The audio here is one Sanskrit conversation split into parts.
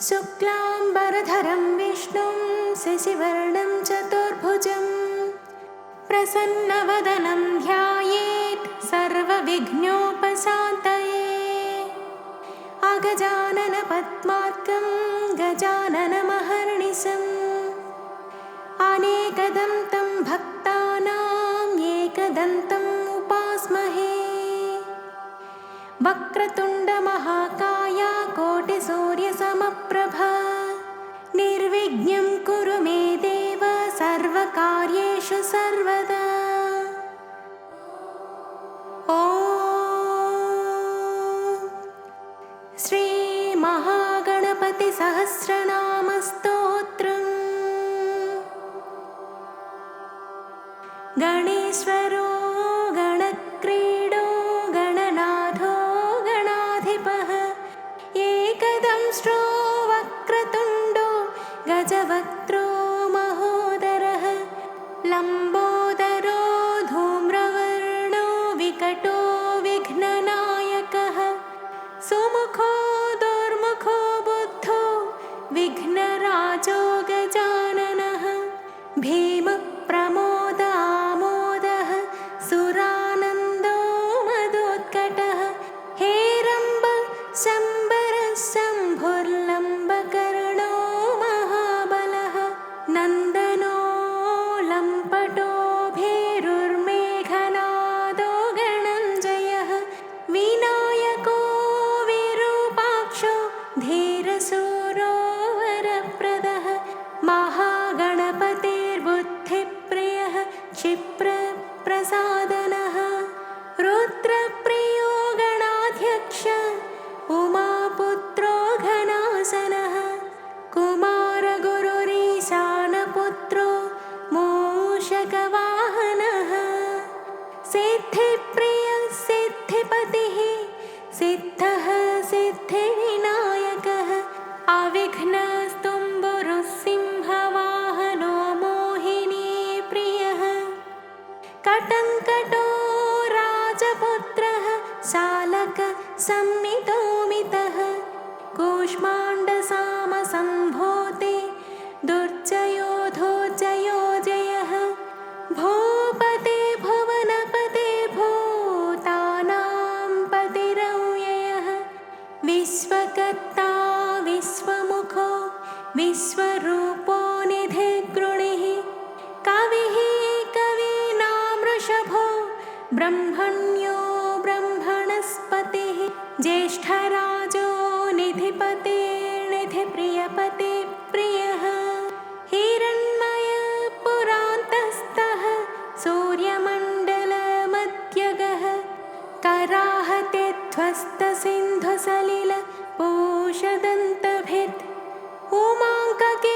शुक्लाम्बरधरं विष्णुं शशिवर्णं चतुर्भुजं प्रसन्नवदनं ध्यायेत् सर्वविघ्नोपशान्तये। अगजाननपद्मार्कं गजाननमहर्निशम् अनेकदन्तं भक्तानां एकदन्तम् उपास्महे। वक्रतुण्डमहाकाय कोटिसूर्यसमप्रभा निर्विघ्नं कुरु मे देव सर्वकार्येषु सर्वदा। ॐ श्रीमहागणपतिसहस्रनामस्तोत्रम्। गणेश्वरो गणक्रीडो गणनाथो गणाधिपः एकदंष्ट्रो वक्रतुण्डो गजवक्त्रो महोदरः लम्बोदरो धूम्रवर्णो विकटो विघ्ननायकः सुमुखो दुर्मुखो बुद्धो विघ्नराजो गजाननः भीमप्रमोदामोदः सुरानन्दो मदोत्कटः हेरम्ब शम्बरः शम्भुर्लम्बकर्णो महाबलः नन्दनो लम्पटो भेरुर्मेघनादो गणञ्जयः विनायको विरूपाक्षो धीरशूरो वरप्रदः महागणपतिर्बुद्धिप्रियः क्षिप्रप्रसादनः रुद्रप्रियो गणाध्यक्ष उमापुत्रो घनासनः कुमारगुरुरीशानपुत्रो मूषकवाहनः सिद्धिप्रियः सिद्धिपतिः सिद्धः सिद्धिविनायकः अविघ्नस्तुम्बुरुः सिंहवाहनो मोहिनीप्रियः कटङ्कटो राजपुत्रः शालकः संमितोमितः कूष्माण्डसामसम्भूते दुर्जयो धोर्जयो जयः भूपते भुवनपते भूतानां पतिरव्ययः विश्वकर्ता विश्वमुखो विश्वरूपो निधिगृणिः कविः कवीनां वृषभो ब्रह्मण्यो ब्रह्मणस्पतिः ज्येष्ठराजो निधिपतिर्निधिप्रियपते प्रियः हिरण्मयपुरान्तस्थः सूर्यमण्डलमध्यगः कराहते ध्वस्तसिन्धुसलिलपोषदन्तभित् उमाङ्ककेलिकुतुकी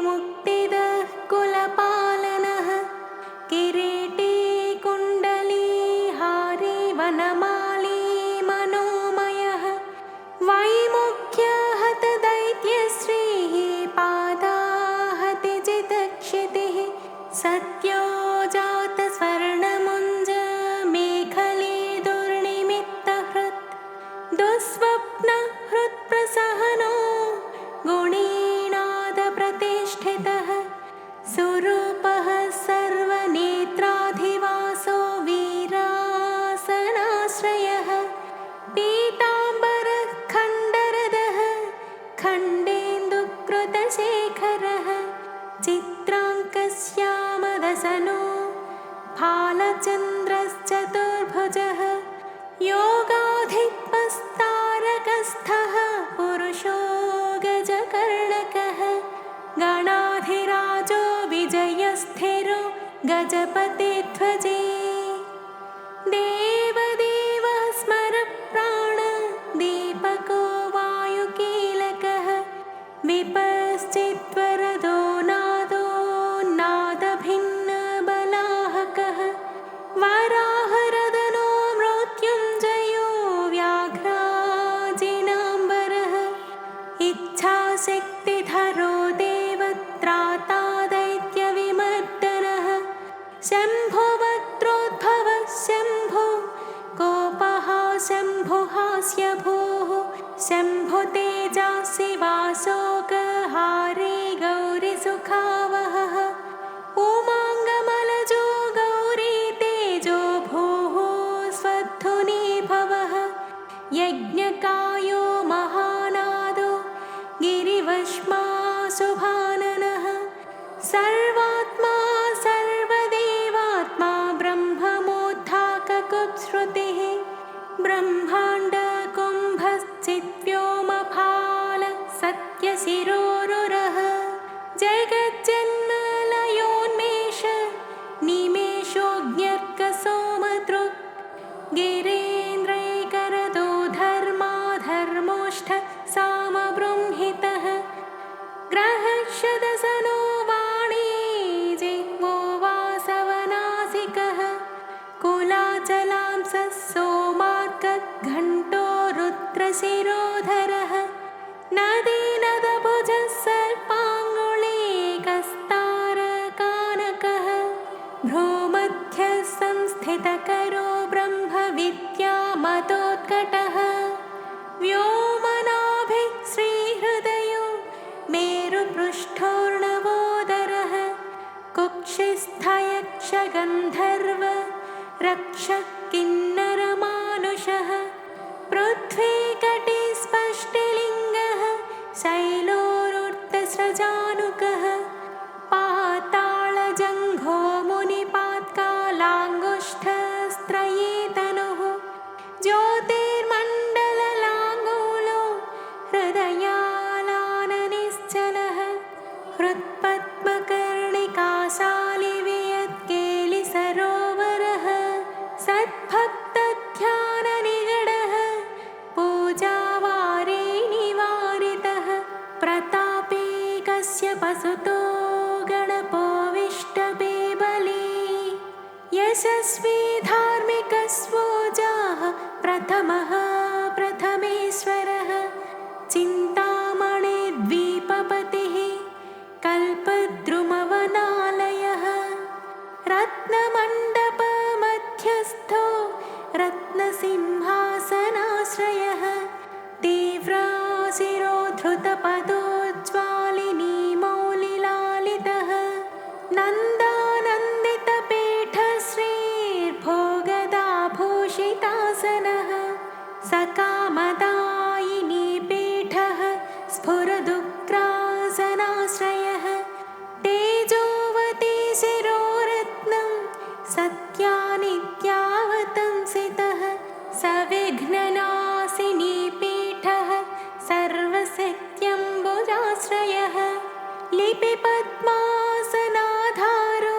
मुक्तिदः कुलपालनः किरीटी कुण्डली हारी वनमाली मनोमयः वैमुख्यहत दैत्यश्रीः पादाहतिजितक्षितिः सत्यो जातस्वर्णमुञ्ज मेखली दुर्निमित्तहृत् दुःस्वप्नहृत्प्रसहनो गुणीनादप्रतिष्ठितः सुरूपः सर्वनेत्राधिवासो वीरासनाश्रयः पीताम्बरः खण्डरदः खण्डेन्दुकृतशेखरः चित्राङ्कश्यामदसनो फालचन्द्रश्चतुर्भुजः योगाधिपस्तारकस्थः पुरुषो गजकर्णकः गणाधिराजो विजयस्थिरो गजपतिध्वजे देवदेवः स्मरप्राण दीपको वायुकीलकः विपश्चिद्वरदो नादो नादभिन्नबलाहकः वराहरदनो मृत्युञ्जयो व्याघ्राजिनाम्बरः इच्छाशक्तिधरो देवत्राता दैत्यविमर्दनः शम्भुवक्त्रोद्भवः शम्भो कोपः शम्भुहास्यभूः शम्भो सुखावहः उमाङ्गमलजो गौरी तेजो भूः स्वध्वनि भवः यज्ञकायो महानादो गिरिवश्मा शुभाननः सर्वात्मा सर्वदेवात्मा ब्रह्ममोद्धाककुप्श्रुतिः ब्रह्माण्डकुम्भश्चिद्व्योमफाल सत्यशिरोरुरः जगज्जन्मलयोन्मेष निमेषोऽज्ञर्कसोमदृक् गिरीन्द्रैकरदो धर्माधर्मोष्ठ सामबृंहितः ग्रहशदसनो वाणी जिह्वो वासवनासिकः कुलाचलांसः सोमार्कघण्टो रुद्रशिरोधरः नदीनदभुजः सर्पाङ्गुलीकस्तारकानकः भ्रूमध्यः संस्थितकरो ब्रह्मविद्यामतोत्कटः व्योमनाभिः श्रीहृदयो मेरुपृष्ठोर्णवोदरः कुक्षिस्थयक्षगन्धर्व रक्षः किन्नरमानुषः पृथ्वीकटिस्पष्टिलिङ्गः शैलोरुत्तस्रजानुकः पातालजङ्घो मुनिपात्कालाङ्गुष्ठस्त्रयीतनुः ज्योतिर्मण्डललाङ्गूलो हृदयालाननिश्चलः हृत्पद्मकर्णिकाशालिवियत्केलिसरोवरः सद्भक्तध्याननिगडः पूजावारेणिवारितः प्रतापे कश्यपसुतो गणपोऽविष्टपे बली यशस्वी धार्मिकस्वोजाः प्रथमः प्रथमेश्वरः चिन्तामणिद्वीपपतिः कल्पद्रुमवनालयः रत्नमण्डपमध्यस्थो रत्नसिंहासनाश्रयः तीव्राशिरोद्धृतपदोज्ज्वालिनीमौलिलालितः नन्दानन्दितपीठश्रीर्भोगदाभूषितासनः सकामदायिनीपीठः स्फुरदुग्रासनाश्रयः तेजोवती शिरोरत्नं सत्यानित्यावतंसितः सविघ्ननाशिनीपीठः सर्वशक्त्यम्बुजाश्रयः लिपिपद्मासनाधारो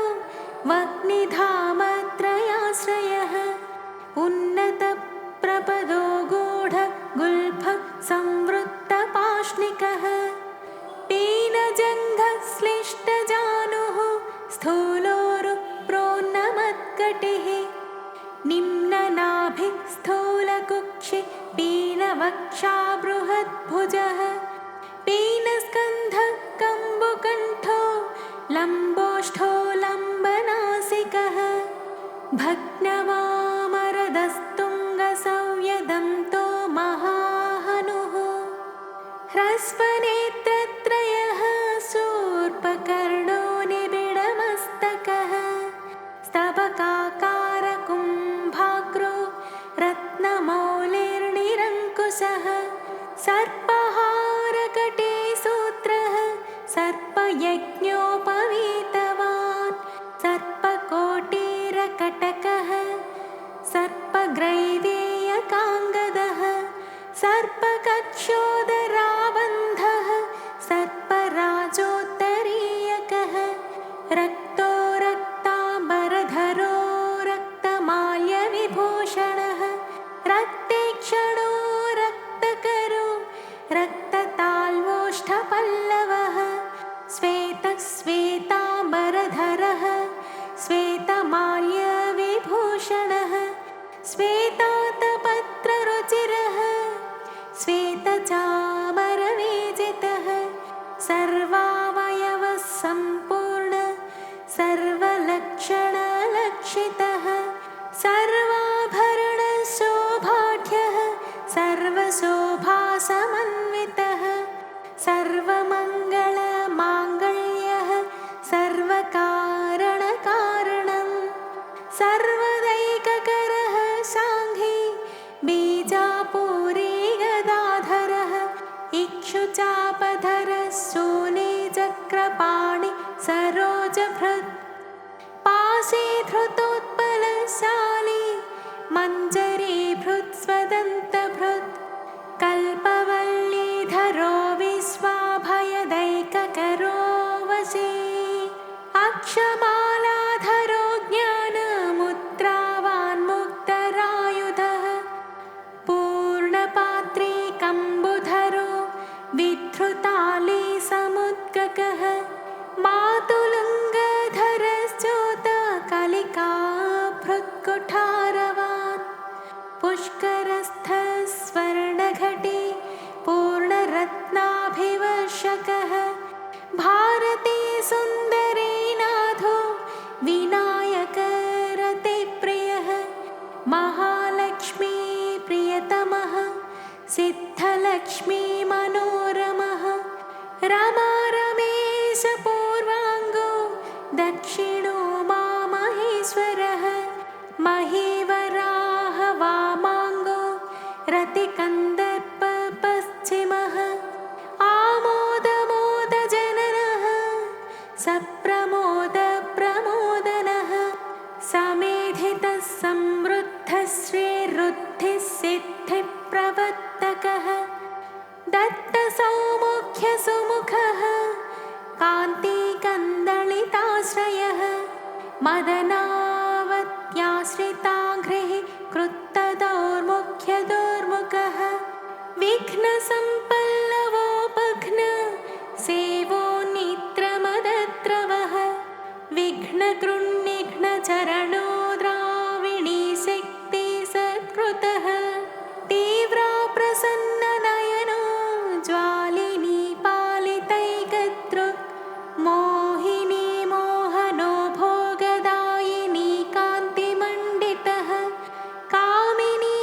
वह्निधामत्रयाश्रयः उन्नतप्रपदो गूढगुल्फ संवृत्तपाष्णिकः पीनजङ्घश्लिष्टजानुः स्थूलोरुप्रोन्नमत्कटिः निम्ननाभिः स्थूलकुक्षि पीनवक्षा बृहद्भुजः पीनस्कन्धः कम्बुकण्ठो लम्बोष्ठो लम्बनासिकः भग्नवामरदस्तुङ्गसंयदन्तो महाहनुः ह्रस्वनेत्रत्रयः शूर्पकर्णो निबिडमस्तकः स्तबकाकारकुम्भाग्रो रत्नमौलिर्निरङ्कुशः सर्पहारकटे सूत्रः सर्पयज्ञोपवीतवान् सर्पकोटिरकटकः सर्पग्रैवेयकाङ्गदः सर्पकक्षोदराबन्धः सर्पराजोत्तरीयकः रक्तो रक्ताम्बरधरो रक्तमाल्यविभूषणः रक्तेक्षणो रक्तकरो रक्तताल्वोष्ठपल्लवः श्वेतः श्वेताम्बरधरः श्वेतमाल्यविभूषणः श्वेतातपत्ररुचिरः श्वेतचामरविजितः सर्वावयवः सम्पूर्ण सरोजभृत् पाशे धृतोत्पलशाली मञ्जरीभृत् स्वदन्तभृत् कल्पवल्लीधरो विश्वाभयदैककरो वशे अक्षमालाधरो ज्ञानमुद्रावान्मुक्तरायुधः पूर्णपात्री कम्बुधरो विधृताली समुद्गकः मातुलुङ्गधरश्चोत कलिकाभृत्कुठारवान् पुष्करस्थः स्वर्णघटे पूर्णरत्नाभिवर्षकः भारते सुन्दरे नाथो विनायकरतिप्रियः महालक्ष्मी प्रियतमः सिद्धलक्ष्मी मनोरमः रमा रमेश पूर्वाङ्गो दक्षिणो मामहेश्वरः महीवराह वामाङ्गो रतिकन्दर्प पश्चिमः आमोदमोदजननः सप्रमोदप्रमोदनः समेधितः समृद्धः श्रीरुद्धिः सिद्धिप्रवर्तकः दत्तसौमुख्यसुमुखः कान्तिकन्दलिताश्रयः मदनावत्याश्रिताङ्घ्रिः कृत्तदौर्मुख्यदुर्मुखः विघ्नसम्पल्लवोपघ्न सेवो निद्रमदद्रवः विघ्नगृह्निघ्नचरणो द्राविणी शक्ति सत्कृतः तीव्रा प्रसन्ननयनो ज्वालिनी पालितैकदृक् मोहिनी मोहनो भोगदायिनी कान्तिमण्डितः कामिनी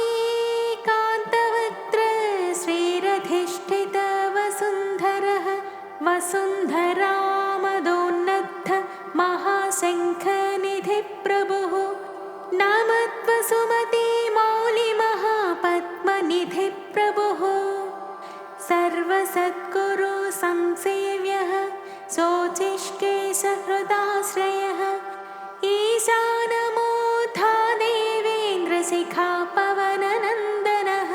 कान्तवक्त्र श्रीरधिष्ठित वसुन्धरः वसुन्धरामदोन्नद्ध महाशङ्खनिधिप्रभुः नमद्वसुमती मौलिमहापद्मनिधिप्रभुः सर्वसद्गुरु संसेव्यः शोचिष्केशहृदाश्रयः ईशानमूर्धा देवेन्द्रशिखापवननन्दनः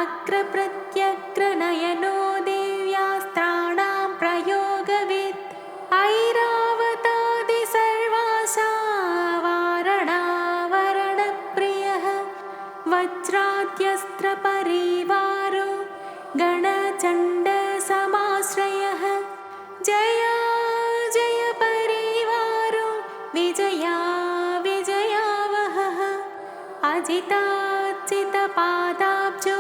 अग्रप्रत्यग्रनयनो देव्यास्त्राणां प्रयोगवित् ऐरावतादिसर्वासा वारणावरणप्रियः वज्राद्यस्त्रपरिवारो गणचण्डसमाश्रयः जया जय परिवारो विजया विजयावहः अजिताच्युतपादाब्जो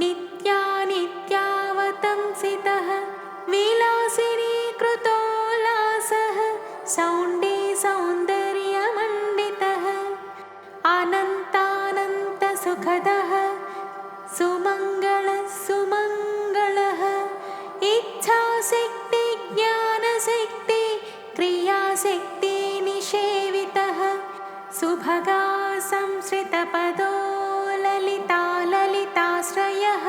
नित्यानित्यावतंसितः विलासिनी कृतोल्लासः शौण्डी सौन्दर्यमण्डितः अनन्तानन्तसुखदः सुमङ्गलः सुमङ्गलः इच्छाशक्ति ज्ञानशक्ति क्रियाशक्ति निषेवितः सुभगा संश्रितपदो ललिता ललिताश्रयः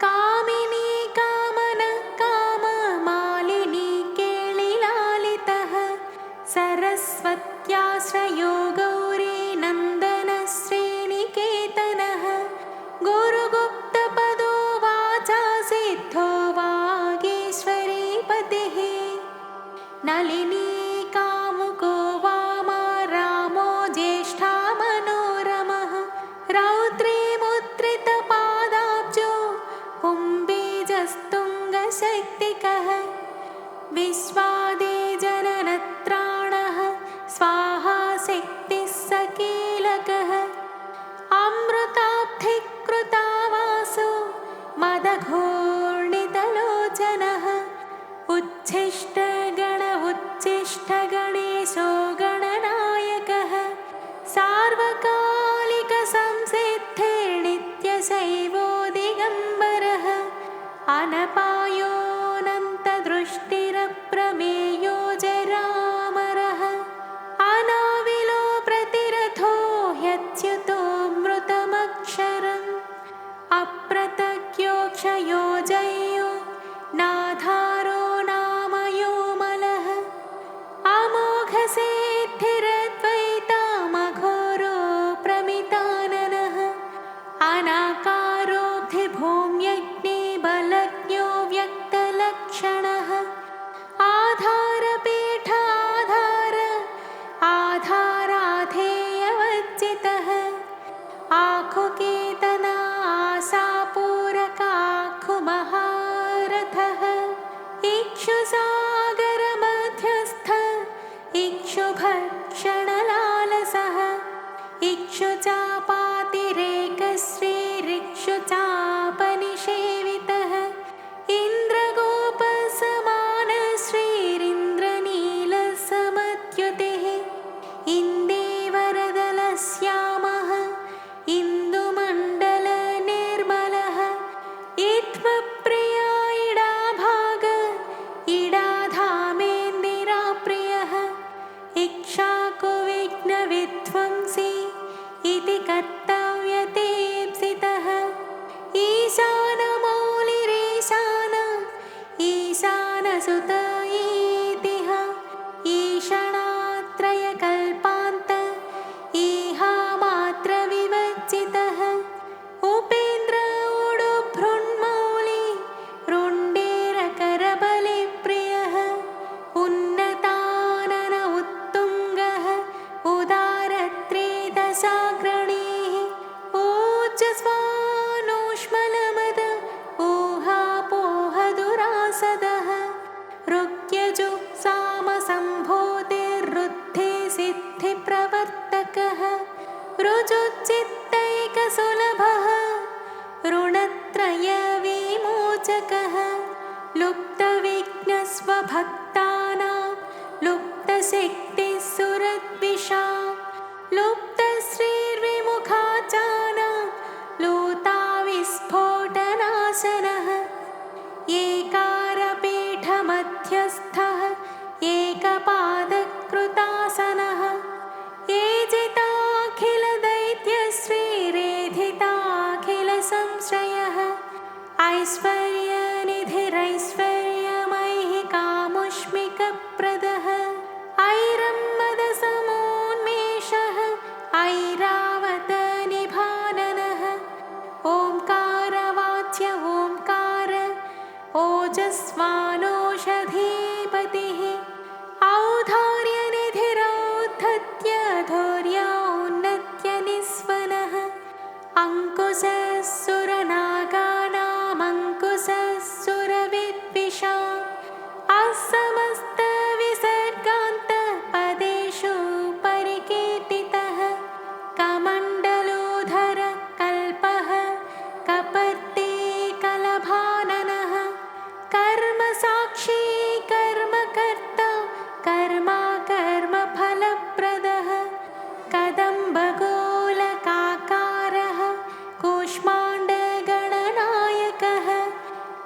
कामिनी कामन काममालिनी केलिलालितः सरस्वत्याश्रयो गौरी नन्दनः श्रीनिकेतनः गुरुगुप्तपदो वाचा सिद्धो वागीश्वरीपतिः नलिनी कामुको वामा रामो ज्येष्ठा मनोरमः रौद्री मुद्रितपादाब्जो पुंबीजस्तुङ्गशक्तिकः विश्वादिजननत्राणः स्वाहा शक्तिः सकीलकः अमृताब्धिकृतावासो मदघूर्णितलोचनः उच्छिष्टगण उच्छिष्टगणेशो गणनायकः सार्वकालिकसंसिद्धिर्नित्यशैवो दिगम्बरः अनपायोऽनन्तदृष्टिरप्रमेयो जरामरः अनाविलो प्रतिरथो ह्यच्युतोऽमृतमक्षरम् अप्रतक्योक्षयो जयो नाधारो नामयो मलः इक्षुचापातिरेकश्रीरिक्षुचापनिषेवितः इन्द्रगोपसमानश्रीरिन्द्रनीलसमद्युतिः इन्देवरदलश्यामः इन्दुमण्डलनिर्मलः इत्वप्रिया इडाभाग इडाधामेन्दिराप्रियः इक्ष्वाकुविघ्नविध्वंसी इति कर्तव्यतेप्सितः ईशानमौलिरीशान ईशानसुत इतिह ईषणात्रयकल्पान्त इहामात्रविवर्जितः उपेन्द्र उडुभृन्मौलि रुण्डेरकरबलिप्रियः उन्नतानन उत्तुङ्गः उदारत्रिदशाग्रणीः ऊर्जस्वानोष्मलमद ऊहापोहदुरासदः ऋग्यजु सामसम्भूतिर्वृद्धि सिद्धिप्रवर्तकः ऋजुचित्तैकसुलभः ऋणत्रयविमोचकः लुप्तविघ्नस्वभक्तानां लुप्तशक्तिस्सुरद्विषां लुप्तश्रीर्विमुखाचानां लूताविस्फोटनाशनः एकारपीठमध्यस्थः एकपादकृतासनः एजिताखिलदैत्यश्रीरेधिताखिलसंश्रयः ऐश्वर्यनिधिरैश्वर्यमयः कामुष्मिकप्रदः ऐरम्मदसमोन्मेषः ऐरावतनिभाननः ओङ्कारवाच्य ओङ्कार ओजस्वानौषधीपतिः औदार्यनिधिरौद्धत्य धौर्योन्नत्यनिस्वनः अङ्कुशस्सुरनागानामङ्कुशस्सुरविद्विषाम् असमस्तविसर्गान्तपदेषु परिकीर्तितः कमण्डलूधर कल्पः कपर्दी कलभाननः कर्मसाक्षी कर्मकर्ता कर्मा कर्मफलप्रदः कदम्बगोलकाकारः कूष्माण्डगणनायकः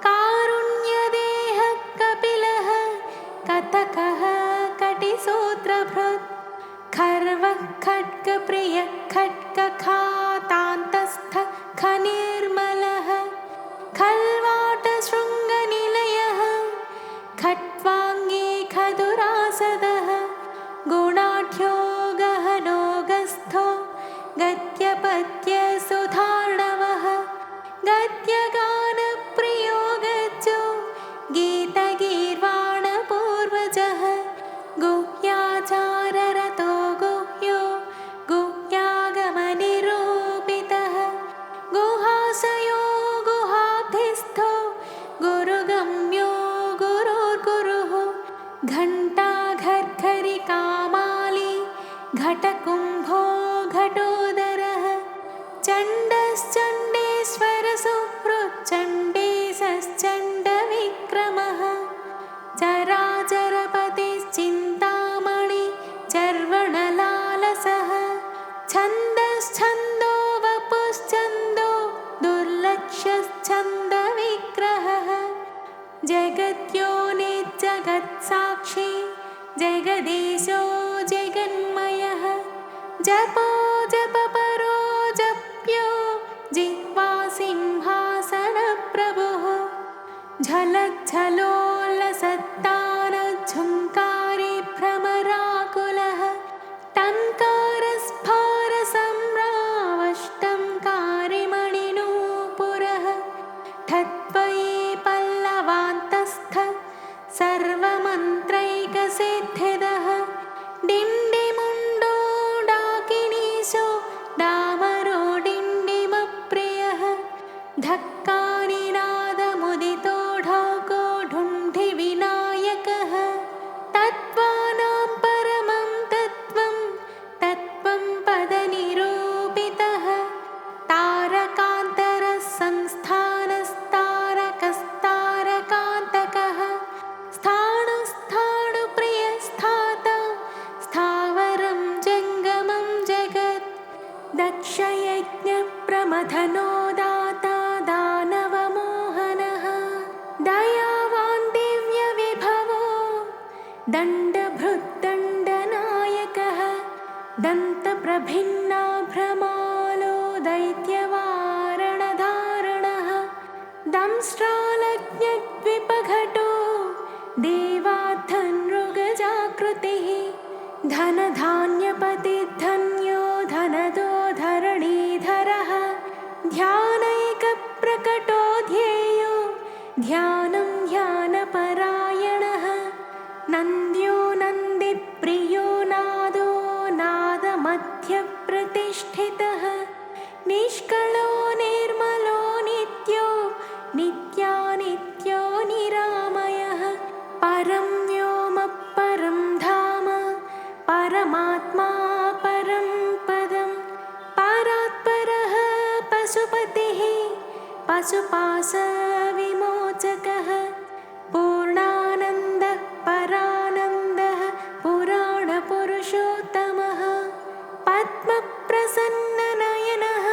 कारुण्यदेहः कपिलः कथकः कटिसूत्रभृत् खर्वः खड्गप्रियः खड्गखातान्तस्थ खनिर्मलः खल्वाटशृङ्गनिलयः खट्वाङ्गी खदुरासदः गुणाढ्यो गहनोगस्थो गद्यपद्यसुधार्णवः गद्यगानप्रियो गज्जो गीतगीर्वाणपूर्वजः गुह्याचाररतो गुह्यो गुह्यागमनिरूपितः गुहाशयो गुहाब्धिस्थो गुरुगम्यो गुरुर्गुरुः घण्टाघर्घरिकामाली घटकुम्भो घटोदरः चण्डश्चण्डेश्वरसुहृच्चण्डेशश्चण्डविक्रमः चराचरपतिश्चिन्तामणि चर्वणलालसः छन्दश्छन्दो वपुश्चन्दो दुर्लक्ष्यश्छन्दविग्रहः जगद्योनिजगत्साक्षी जगदीशो जगन्मयः जपो जपपरो जप्यो जिह्वा सिंहासनप्रभुः झलज्झलोल्लसत्तानझुङ्कारी भ्रमराकुलः टङ्कारस्फारसम्रावष्टङ्कारिमणिनूपुरः ठत्वये पल्लवान्तस्थ सर्वमन्त्रैकसिद्धिदः डिण्डिमुण्डो डाकिनी दण्डभृद्दण्डनायकः दन्तप्रभिन्नाभ्रमालो दैत्यवारणधारणः दंष्ट्रालज्ञद्विपघटो देवाद्धनृगजाकृतिः धनधान्यपतिधन्यो धनदो धरणीधरः ध्यानैकप्रकटो ध्येयो ध्यानं ध्यानपरायणः नन्द्यो नन्दिप्रियो नादो नादमध्यप्रतिष्ठितः निष्कलो निर्मलो नित्यो नित्यानित्यो निरामयः परं व्योम परं धाम परमात्मा परं पदं परात्परः पशुपतिः पशुपाशविमोचकः पूर्णानन्दः परानन्दः पुराणपुरुषोत्तमः पद्मप्रसन्ननयनः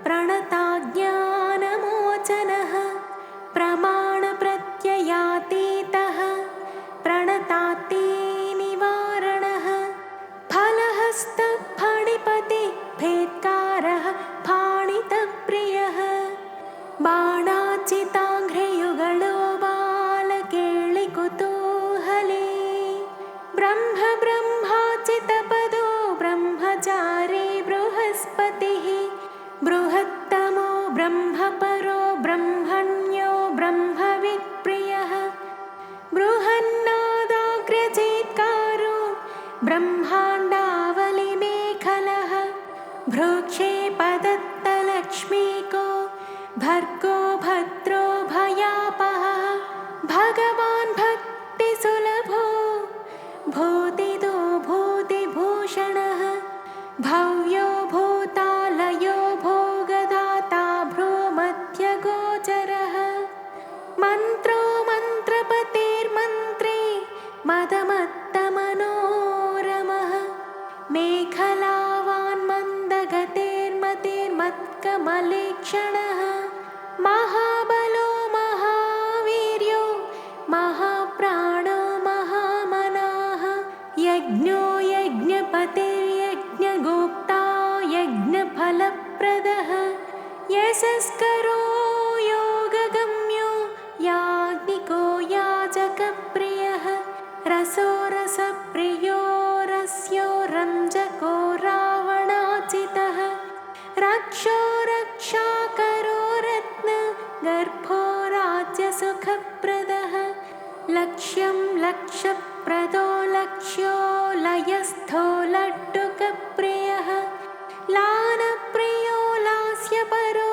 प्रणताज्ञानमोचनः प्रमाणप्रत्ययातीतः प्रणताते निवारणः फलहस्तफणिपति भेत्कारः फाणितप्रियः बाणाचिताङ्घ्रियुगलो बालकेळिकुतूहले ब्रह्मचारी बृहस्पतिः बृहत्तमो ब्रह्मपरो ब्रह्मण्यो ब्रह्मवित्प्रियः बृहन्नादाग्र्यचेत्कारो ब्रह्माण्डावलिमेखलः भ्रूक्षेपदत्तलक्ष्मीको भर्गो भद्रो भयापहः भगवान् भक्तिसुलभो भूतिदो भूतिभूषणः भव्यो भूतालयो भोगदाता भ्रूमध्यगोचरः मन्त्रो मन्त्रपतिर्मन्त्री मदमत्तमनोरमः मेखलावान् मन्दगतिर्मतिर्मत्कमलेक्षणः महाबलो महावीर्यो महाप्राणो महामनाः यज्ञो यज्ञपतिर्यज्ञगोप्ता यज्ञफलप्रदः यशस्करो योगगम्यो याज्ञिको याजकप्रियः रसो रसप्रियो रस्यो रञ्जको रावणाचितः रक्षो रक्षाकरो रत्नगर्भो राज्यसुखप्रदः लक्ष्यं लक्ष्यप्रदो लक्ष्यो लयस्थो लड्डुकप्रियः लानप्रियो लास्यपरो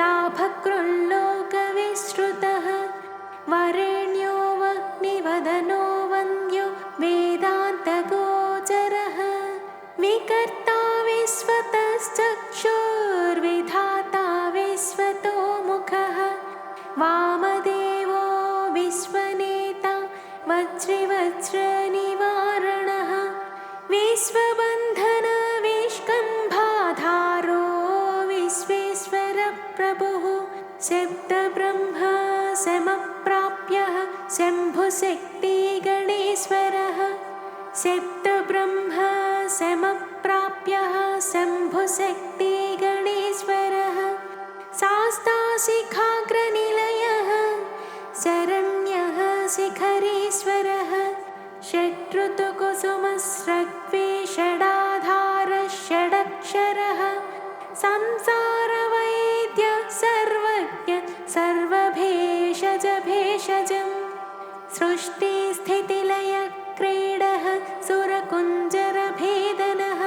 लाभकृल्लोकविश्रुतः वरेण्यो वह्निवदनो वन्द्यो वेदान्तगोचरः विकर्ता विश्वतश्चक्षुर्विधाता विश्वतो मुखः वामदेवो विश्वनेता वज्रनिवारणः विश्वबन्धन विष्कम्भाधारो विश्वेश्वरप्रभुः शब्दब्रह्म समप्राप्यः शम्भुशक्तिगणेश्वरः शब्दब्रह्म समप्राप्यः शम्भुशक्तिगणेश्वरः शास्ताशिखाग्रनिलयः शरण्यः शिखरीश्वरः षड्ऋतुकुसुमस्रग्वेषडाधारः षडक्षरः संसारवैद्यः सर्वज्ञ सर्वभेषजभेषजं सृष्टिस्थितिलयक्रीडः सुरकुञ्जरभेदनः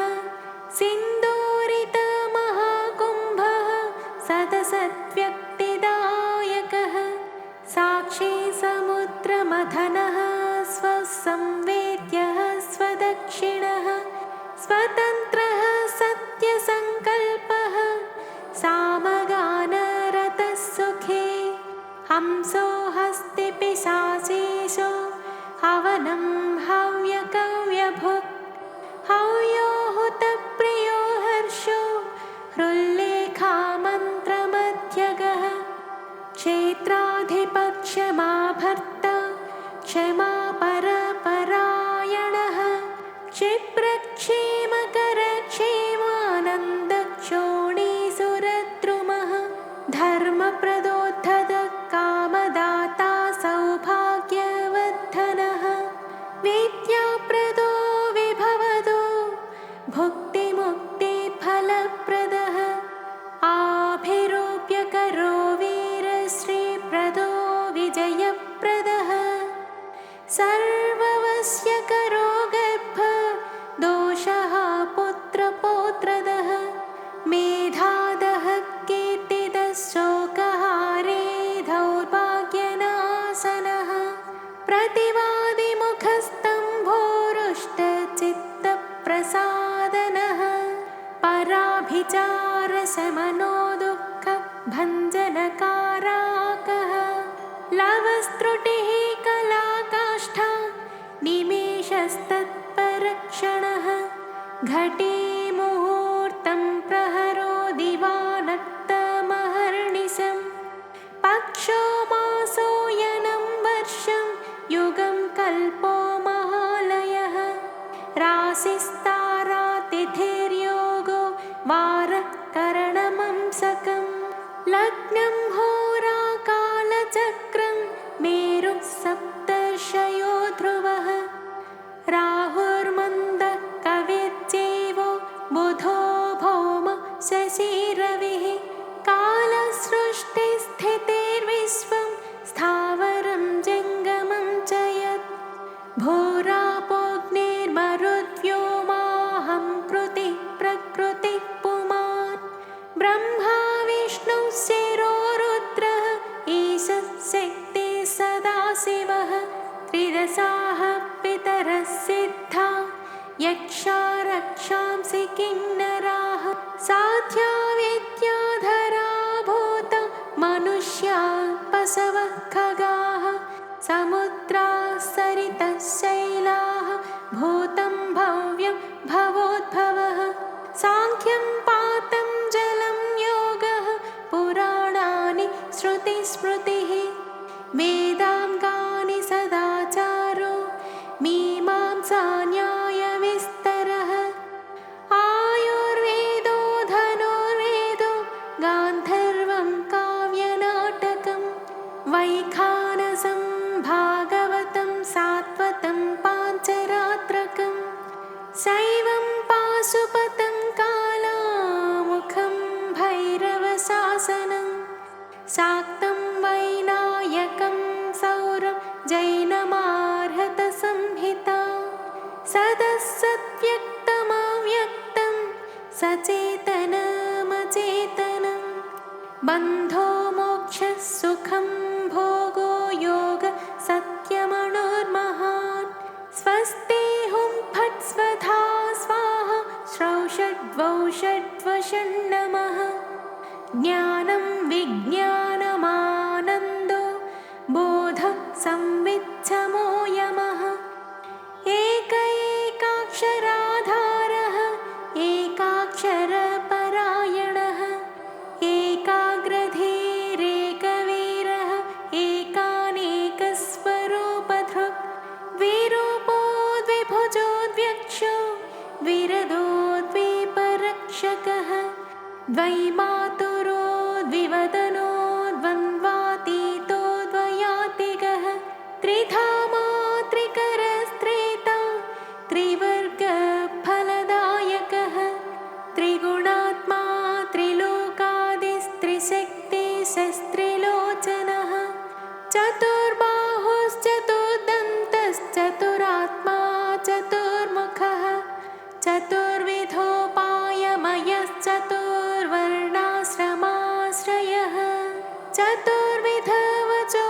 सिन्दूरितमहाकुम्भः सदसद्व्यक्तिदायकः साक्षी समुद्रमथनः स्वसंवेद्यः स्वदक्षिणः स्वतन्त्रः सत्यसङ्कल्पः सामगानरतः सुखे हंसो हस्ति पिशाचेशो हव सूर्यस्तत्परक्षणः घटे मुहूर्तं प्रहरो दिवानक्तमहर्निशम् पक्षो मासो यनं वर्षं युगं कल्पो महालयः राशिस्तारातिथिर्योगो वारकरणमंसकम् लग्नं होराकालचक्रं मेरुः सप्तर्षयो ध्रुवः राहुर्मन्दः कविर्देवो बुधो भौम शशिरविः कालसृष्टिस्थितिर्विश्वं स्थावरं जङ्गमं च यत् भूरापोऽग्निर्मरुद्व्योमाहं कृतिः प्रकृतिः पुमान् ब्रह्मा विष्णुः शिरो रुद्रः ईशः शक्तिः सदाशिवः त्रिदशाः पितरः सिद्धा यक्षा रक्षांसि किन्नराः साध्या विद्याधरा भूत मनुष्या पशवः खगाः समुद्राः सरितः शैलाः भूतं भव्यं भवोद्भवः साङ्ख्यं पातं जलं योगः पुराणानि श्रुतिस्मृतिः वेदाङ्गानि सदाचारो मीमांसा न्यायविस्तरः आयुर्वेदो धनुर्वेदो गान्धर्वं काव्यनाटकं वैखानसं भागवतं सात्वतं पाञ्चरात्रकं शैवं पाशुपतं कालामुखं भैरवशासनं शाक्तं वैनायकं सौरं जैनमार्हतसंहिता सदसद्व्यक्तमव्यक्तं सचेतनमचेतनं बन्धो मोक्षः सुखं भोगो योग सत्यमणुर्महान् स्वस्ति हुं फट् स्वधा स्वाहा श्रौषड्वौ षड्वषण्णमः ज्ञानं विज्ञानमानन्दो बोधः संविच्छमो यमः एक एकाक्षराधारः एकाक्षरपरायणः एकाग्रधीरेकवीरः एकानेकस्वरूपधृक् द्विरूपो द्विभुजोद्व्यक्षो विरदो द्विपरक्षकः द्वैमातुरो द्विवदनो द्वन्द्वातीतो द्वयातिगः त्रिधा मात्रिकरस्त्रेता त्रिवर्गफलदायकः त्रिगुणात्मा त्रिलोकादिस्त्रिशक्तिशस्त्रिलोचनः चतुर्बाहुश्चतुर्दन्तश्चतुरात्मा चतुर्मुखः चतुर्विधोपायमयश्चतुर्वर्णाश्रमाश्रयः चतुर्विधवचो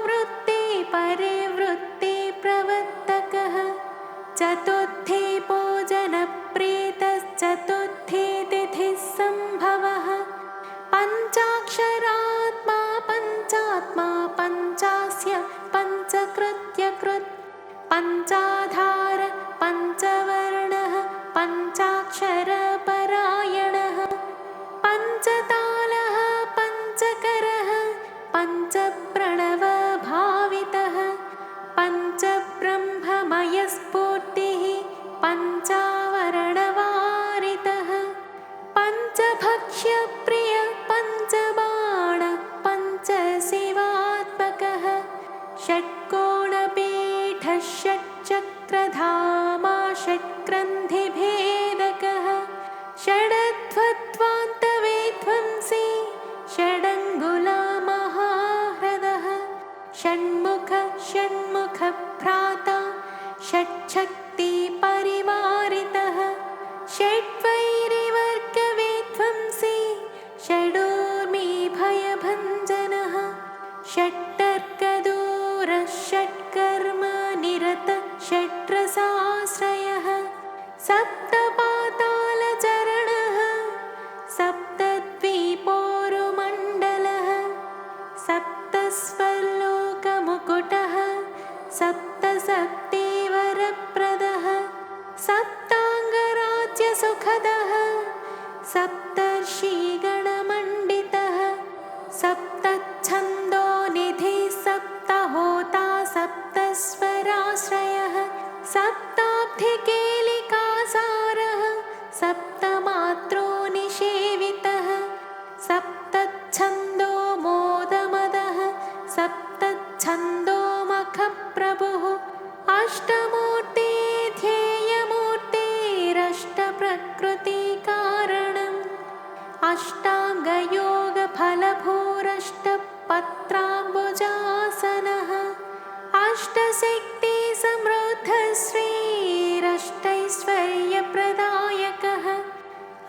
वृत्तिपरिवृत्तिप्रवर्तकः चतुर्थी भोजनप्रीतश्चतुर्थी तिथिः सम्भवः पञ्चाक्षरात्मा पञ्चात्मा पञ्चास्य पञ्चकृत्यकृत् पञ्चाधार पञ्चवर्णः पञ्चाक्षरपरायणः पञ्चतालः पञ्चकरः पञ्चप्रणवभावितः पञ्चब्रह्ममयस्फूर्तिः पञ्चावरणवारितः पञ्चभक्ष्यप्रिय पञ्चबाण पञ्चशिवात्मकः षट्कोणपीठः षट्चक्रधामा षट्ग्रन्थिभेदकः षडध्वत्वान्तविध्वंसी षडङ्गुलमहाह्रदः षण्मुख षण्मुखभ्राता षट्शक्तिपरिवारितः षड्वैरिवर्गविध्वंसी षडूर्मिभयभञ्जनः षट्तर्कदूरः षट्कर्मनिरत षट्रसाश्रयः सप्तपातालचरणः सप्तद्वीपोरुमण्डलः सप्तस्वर्लोकमुकुटः सप्तशक्तिवरप्रदः सप्ताब्धिकेलिकासारः सप्तमात्रो निषेवितः सप्तच्छन्दो मोदमदः सप्तच्छन्दो मखप्रभुः अष्टमूर्ते ध्येयमूर्तेरष्टप्रकृतिकारणम् अष्टाङ्गयोगफलभूरष्टपत्राम्बुजासनः अष्टशक्ति समृद्धश्रीरष्टैश्वर्यप्रदायकः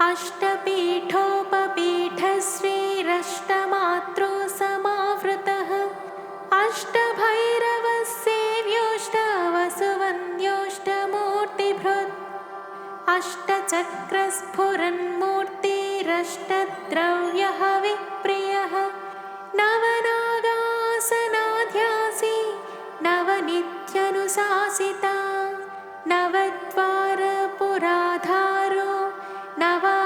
अष्टपीठोपपीठश्रीरष्टमात्रो समावृतः अष्टभैरवसेव्योष्टवसुवन्द्योष्टमूर्तिभृत् अष्टचक्रस्फुरन्मूर्तिरष्टद्रव्यहविप्रियः नवनागासनाध्यासी नवनित्यनुशासिता नवद्वारपुराधारो नवाधारनिकेतनः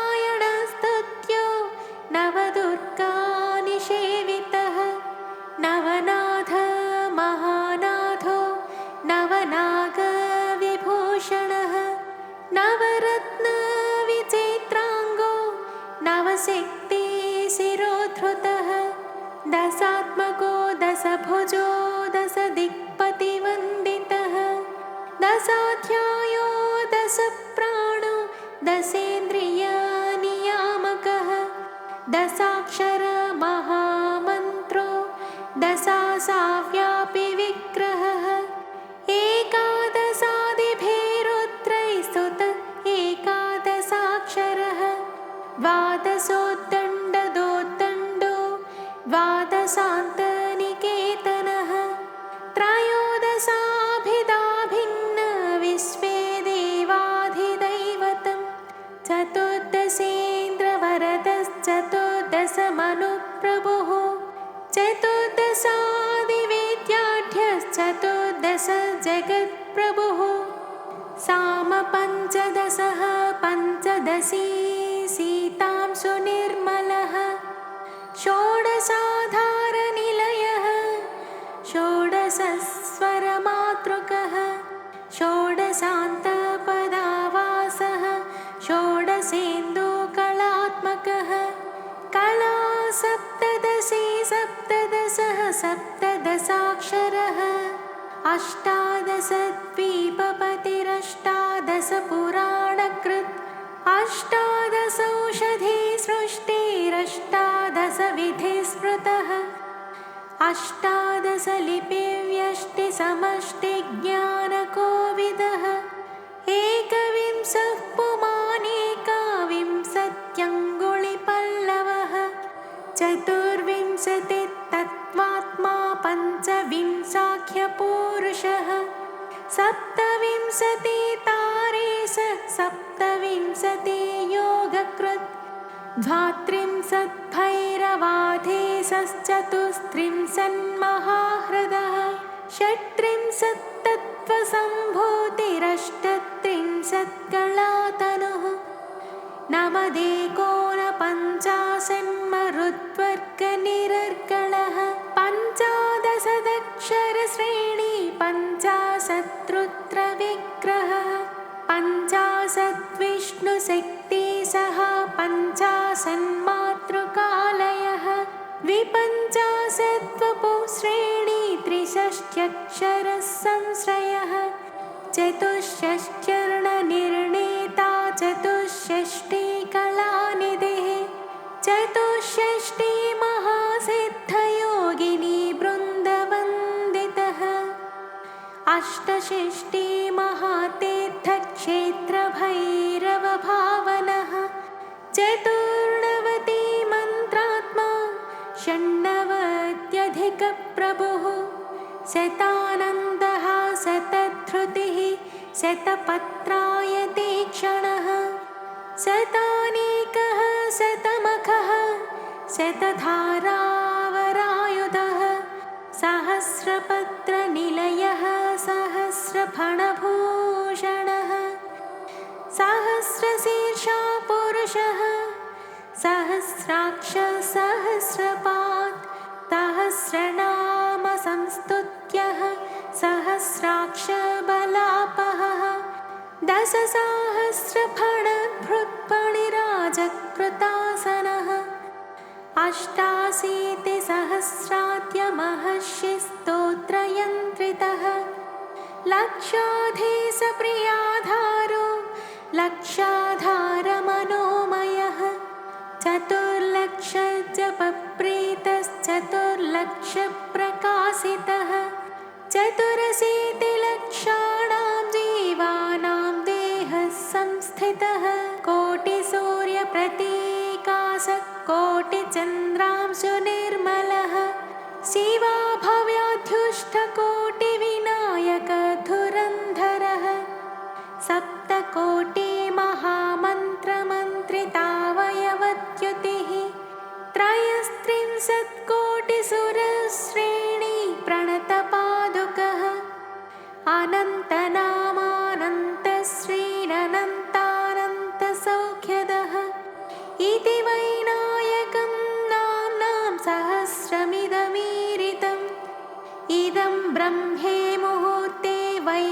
नवनारायणस्तुत्यो नवदुर्गानिषेवितः नवनाथ महानाथो नवनागविभूषणः नवरत्नविचित्राङ्गो नवशक्तिशिरोधृतः दशात्मको दशभुजो दशदिक्पतिवन्दितः दशाध्यायो दशप्राणो दशेन्द्रियनियामकः दशाक्षरमहामन्त्रो दशासाव्यापि विग्रहः एकादशादिभिरुद्रैस्तुत एकादशाक्षरः द्वादशोद्दण्डदोद्दण्डो द्वादशान्तनिकेतनः त्रयोदशाभिधा भिन्न विश्वे देवाधिदैवतं चतुर्दशेन्द्रवरदश्चतुर्दशमनुप्रभुः चतुर्दशादिवेद्याढ्यश्चतुर्दश जगत्प्रभुः सामपञ्चदशः पञ्चदशी सीतां सुनिर्मलः षोडशाधारनिलयः षोडशस्वरमातृकः षोडशान्तपदावासः षोडशेन्दुकलात्मकः कला सप्तदशी सप्तदशः सप्तदशाक्षरः अष्टादशद्वीपपतिरष्टादशपुराणकृत् अष्टादशौषधिसृष्टिरष्टादशविधिस्मृतः अष्टादशलिपिव्यष्टिसमष्टिज्ञानकोविदः एकविंशः पुमानेकाविंशत्यङ्गुलिपल्लवः चतुर्विंशतितत्त्वात्मा पञ्चविंशाख्यपूरुषः सप्तविंशतितारेश सप्तविंशतियोगकृत् द्वात्रिंशद्भैरवाधीशश्चतुस्त्रिंशन्महाह्रदः षट्त्रिंशत्तत्त्वसम्भूतिरष्टत्रिंशत्कलातनुः नवदेकोनपञ्चाशन्मरुद्वर्गनिरर्गलः पञ्चादशदक्षरश्रेणी पञ्चाशत्रुद्रविग्रहः पञ्चाशद्विष्णुशक्तिसः पञ्चाशन्मातृकालयः द्विपञ्चाशद्वपुश्रेणी त्रिषष्ट्यक्षरः संश्रयः चतुष्षष्ट्यर्णनिर्णेता चतुष्षष्टिकलानिधिः चतुष्षष्टि महासिद्धयोगिनी बृन्दवन्दितः अष्टषष्टि महातीर्थक्षेत्रभैरवभावनः चतुर्नवति मन्त्रात्मा षण्णवत्यधिकप्रभुः शतानन्दः शतधृतिः शतपत्रायतीक्ष्णः शतानीकः शतमखः शतधारावरायुधः सहस्रपत्रनिलयः सहस्रफणभूषणः सहस्रशीर्षा पुरुषः सहस्राक्ष सहस्रपात् सहस्रनाम दशसाहस्रफणभृत्पणिराजकृतासनः अष्टाशीतिसहस्राद्यमहर्षिस्तोत्रयन्त्रितः लक्षाधीशप्रियाधारो लक्षाधारमनोमयः चतुर्लक्षजपप्रीतश्चतुर्लक्षप्रकाशितः चतुरशीतिलक्षाणां जीवानां देहः संस्थितः कोटिसूर्यप्रतीकाशः कोटिचन्द्रांशुनिर्मलः शिवाभव्याध्युष्टकोटिविनायकधुरन्धरः सप्तकोटिमहामन्त्रमन्त्रितावयवद्युतिः त्रयस्त्रिंशत्कोटिसुरश्रेणी प्रणतपादुकः अनन्तनामानन्तश्रीरनन्तानन्तसौख्यदः इति वैनायकं नाम्नां सहस्रमिदमीरितम् इदं ब्रह्मे मुहूर्ते वै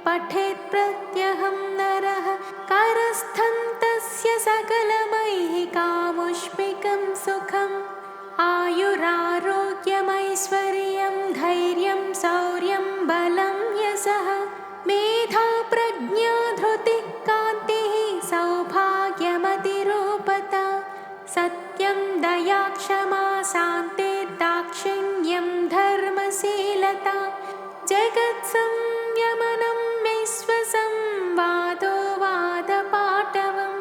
पठेत् प्रत्यहं नरः करस्थं तस्य सकलमैहिकामुष्मिकं सुखम् आयुरारोग्यमैश्वर्यं धैर्यं शौर्यं बलं यशः मेधा प्रज्ञा धृतिः कान्तिः सौभाग्यमतिरूपता सत्यं दया क्षमा शान्तिर्दाक्षिण्यं धर्मशीलता जगत्संयमनं विश्वसंवादो वादपाटवं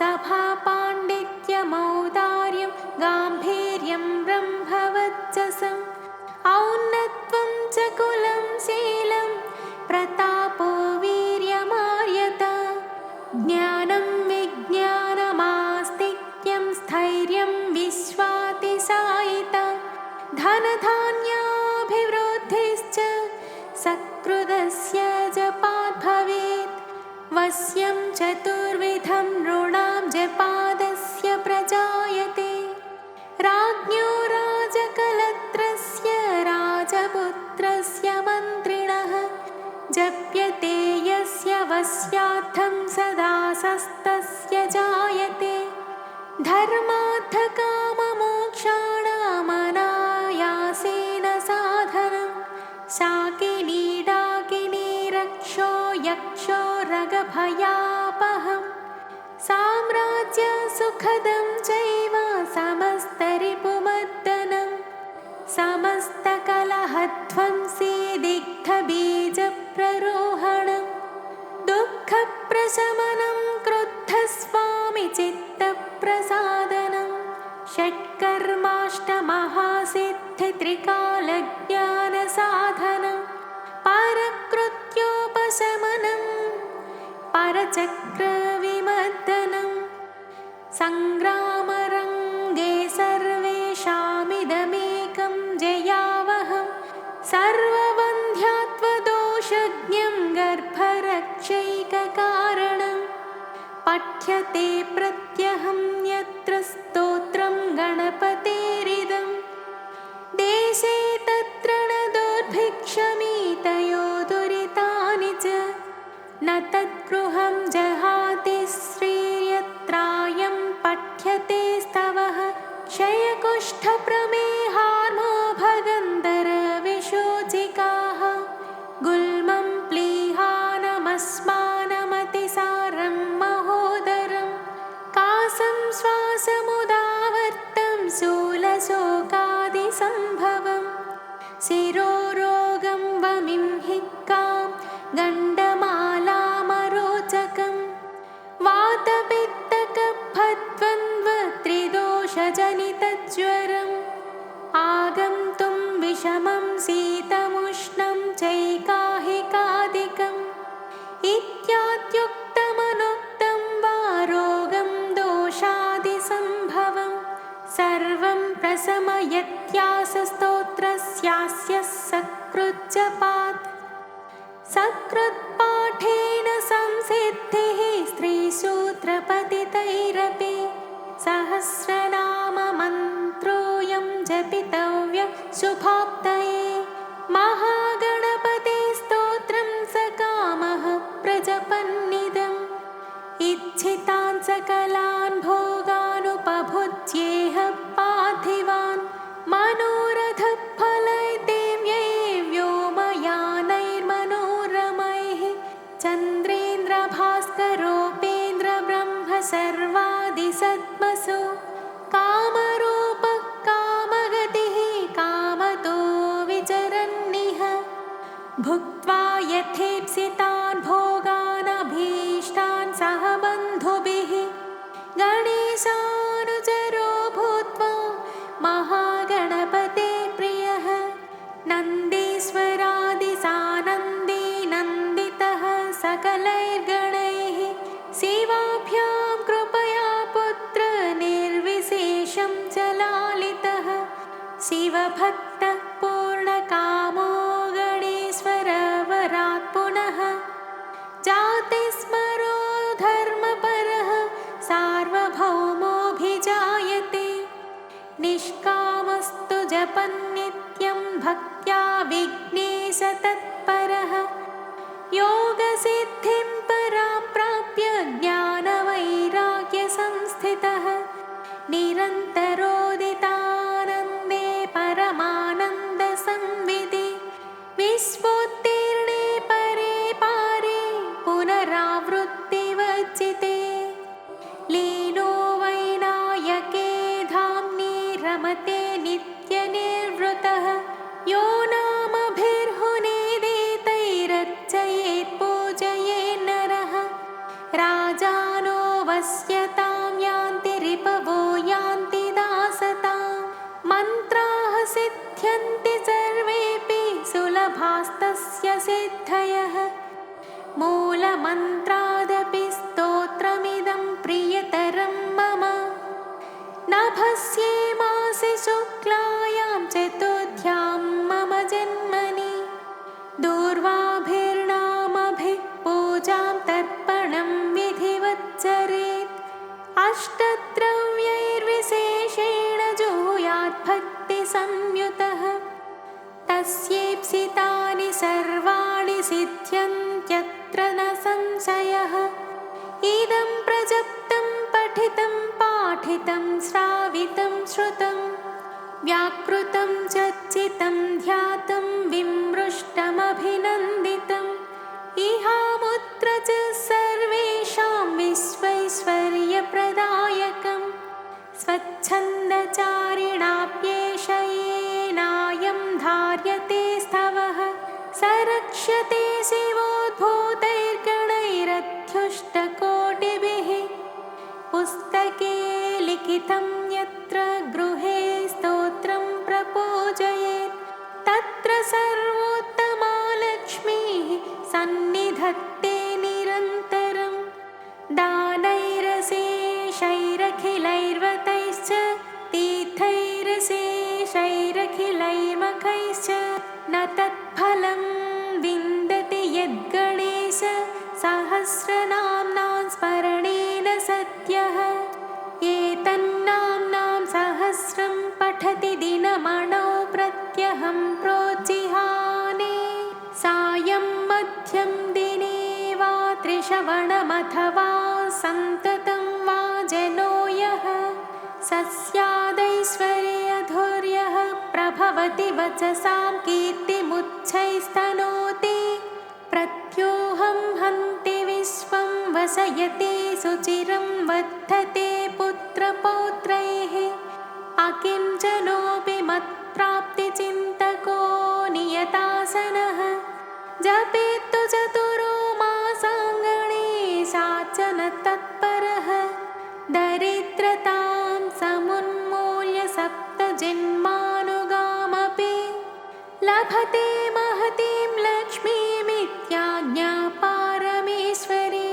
सभापाण्डित्यमौदार्यं गाम्भीर्यं ब्रह्मवच्चसम् औन्नत्वं च कुलं शीलं प्रतापो वीर्यमार्यता ज्ञानं विज्ञानमास्तिक्यं स्थैर्यं विश्वातिशायिता धनधान्याभिवृद्धिश्च सकृदस्य जपात् भवेत् वश्यं चतुर्विधं नृणां जपादस्य प्रजायते राज्ञो राजकलत्रस्य राजपुत्रस्य मन्त्रिणः जप्यते यस्य वश्यार्थं सदा सस्तस्य जायते धर्मार्थकाममोक्षाणामनायासेन साधनं शाकिनी डाकिनी रक्षो यक्षो रगभयापहम् साम्राज्यसुखदं चैव समस्तरिपुमर्दनं समस्तकलहध्वंसी दिग्धबीजप्ररोहणं दुःखप्रशमनं क्रुद्धस्वामि चित्तप्रसादनं षट्कर्माष्टमहासिद्धित्रिकालज्ञानसाधनं परकृत्योपशमनं परचक्रविमर्दनं सङ्ग्रामरङ्गे सर्वेषामिदमेकं जयावहं सर्ववन्ध्यात्वदोषज्ञं गर्भरक्षैककारणं पठ्यते प्रत्यहं यत्र स्तोत्रं गणपतेरिदं देशे तत्र न दुर्भिक्षमीतयो दुरितानि च न तद्गृहं जहाति श्रीर्यत्रायं पठ्यते स्तवः क्षयकुष्ठप्रमेहार्मो भगन्धरविशोचिकाः गुल्मं प्लीहानमस्मानमतिसारं महोदरं कासं श्वासमुदावर्तं शूलशोकादिसम्भवं शिरोरोगं वमिं हिक्कां गण्डमालामरोचकं वातपित्तकफद्वन्द्वत्रिदोषजनितज्वरम् आगन्तुं विषमं शीतमुष्णं चैकाहिकादिकम् इत्याद्युक्तमनुक्तं वा रोगं दोषादिसम्भवं सर्वं प्रशमयत्यासस्तोत्रस्यास्य सकृज्जपात् सकृत्पाठेन संसिद्धिः स्त्रीशूद्रपतितैरपि सहस्रनाममन्त्रोऽयं जपितव्य शुभाप्तये महागणपते स्तोत्रं सकामः प्रजपन्नि भुक्त्वा यथेप्सितान् भोगानभीष्टान् सह बन्धुभिः गणेशानुचरो भूत्वा महागणपते प्रियः नन्दीश्वरादिसानन्दी नन्दितः सकलैर्गणैः सेवाभ्यां कृपया पुत्र निर्विशेषं च लालितः शिवभक्तः पूर्णकामो गणेश्वरवरात् पुनः जातिस्मरो धर्मपरः सार्वभौमोऽभिजायते निष्कामस्तु जपन्नित्यं भक्त्या विघ्नेश तत्परः योगसिद्धिं परां प्राप्य ज्ञानवैराग्यसंस्थितः निरन्तरोदितानन्दे परमानन्दसंविदे विश्वोत्तीर्णे परे पारे पुनरावृत्तिवर्जिते लीनो वैनायके धाम्नि रमते नित्यनिर्वृतः यो नामभिर्हुनेदेतैरर्चयेत् पूजयेत् नरः राजानो वश्यतां यान्ति रिपवो यान्ति दासतां मन्त्राः सिद्ध्यन्ति सर्वेऽपि सुलभास्तस्य सिद्धयः मूलमन्त्रादपि स्तोत्रमिदं प्रियतरं मम नभस्ये मासि शुक्लायां चतुर्थ्यां मम जन्मनि दूर्वाभिर्नामभिः पूजां तर्पणं विधिवच्चरेत् अष्टद्रव्यैर्विशेषेण जुहुयात् भक्तिसंयुतः तस्येप्सितानि सर्वाणि सिद्ध्यन्त्यत्र न संशयः इदं प्रजप्तं पठितं पाठितं श्रावितं श्रुतं व्याकृतं चर्चितं ध्यातं विमृष्टमभिनन्दितम् इहामुत्र च सर्वेषां विश्वैश्वर्यप्रदायकं स्वच्छन्दचारिणाप्येष येनायं धार्यते स्तवः स रक्ष्यते शिवोद्भूतैर्गणैरध्युष्टकोटिभिः पुस्तके लिखितं यत्र गृहे स्तोत्रं प्रपूजयेत् तत्र सर्वोत्तमा लक्ष्मीः सन्निधत्ते निरन्तरं दानैरशेषैरखिलैर्वतैश्च तीर्थैरशेषैरखिलैर्मखैश्च न तत्फलं विन्दति यद्गणेश सहस्रनाम्नां स्मरणेन सद्यः एतन्नाम्नां सहस्रं पठति दिनमणौ प्रत्यहं प्रोज्जिहाने सायं मध्यं दिने वा त्रिश्रवणमथवा सन्ततं वा जनो यः सस्यादैश्वर्यधुर्यः प्रभवति वचसां कीर्तिमुच्चैस्तनोति प्रत्योहं हन्ति विश्वं वसयते सुचिरं वर्धते पुत्रपौत्रैः अकिञ्चनोऽपि मत्प्राप्तिचिन्तको नियतासनः जपेत्तु चतुरो मासाङ्गणे साचन तत्परः दरिद्रतां समुन्मूल्य सप्तजन्मानुगामपि लभते महतीं लक्ष्मीमित्याज्ञा पारमेश्वरी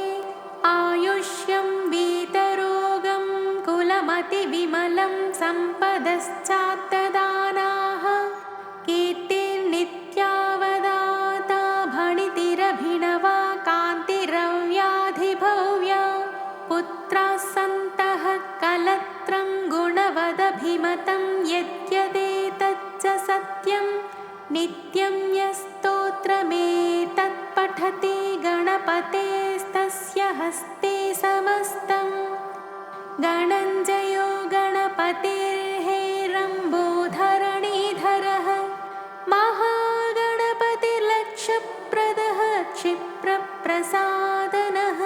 आयुष्यं वीतरोगं कुलमतिविमलं सम्पदश्चात्तदानाः कीर्तिर्नित्यावदाता भणितिरभिनवा कान्तिरव्याधिभव्या पुत्राः सन्तः कलत्रं गुणवदभिमतं यद्यदेतच्च सत्यं नित्यं यस्तोत्रमेतत्पठति गणपतेस्तस्य हस्ते समस्तं गणञ्जयो गणपतिर्हेरम्बोधरणीधरः महागणपतिर्लक्षप्रदः क्षिप्रप्रसादनः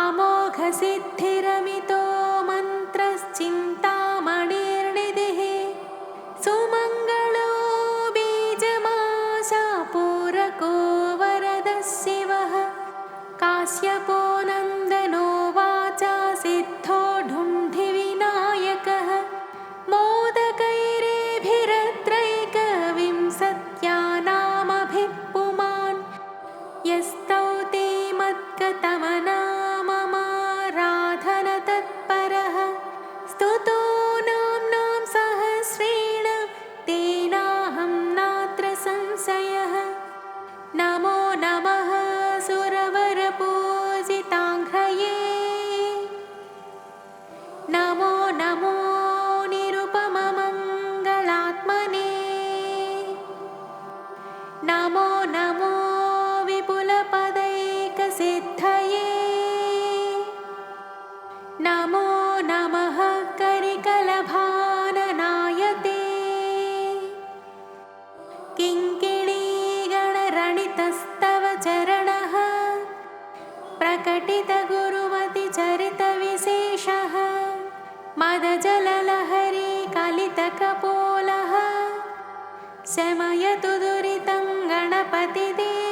अमोघसिद्धिरमितो मन्त्रश्चिन्तामणिर्निधिः सुमङ्गलो बीजमाशा नमो नमः सुरवरपूजिताङ्घ्रये नमो नमो निरुपममङ्गलात्मने नमो नमो विपुलपदैकसिद्धये नमो नमः करिकलभाननायते किङ्किणीगणरणितस्तव चरणः प्रकटितगुरुमतिचरितविशेषः मदजललहरी कलितकपोलः शमयतु दुरितं गणपतिदेवः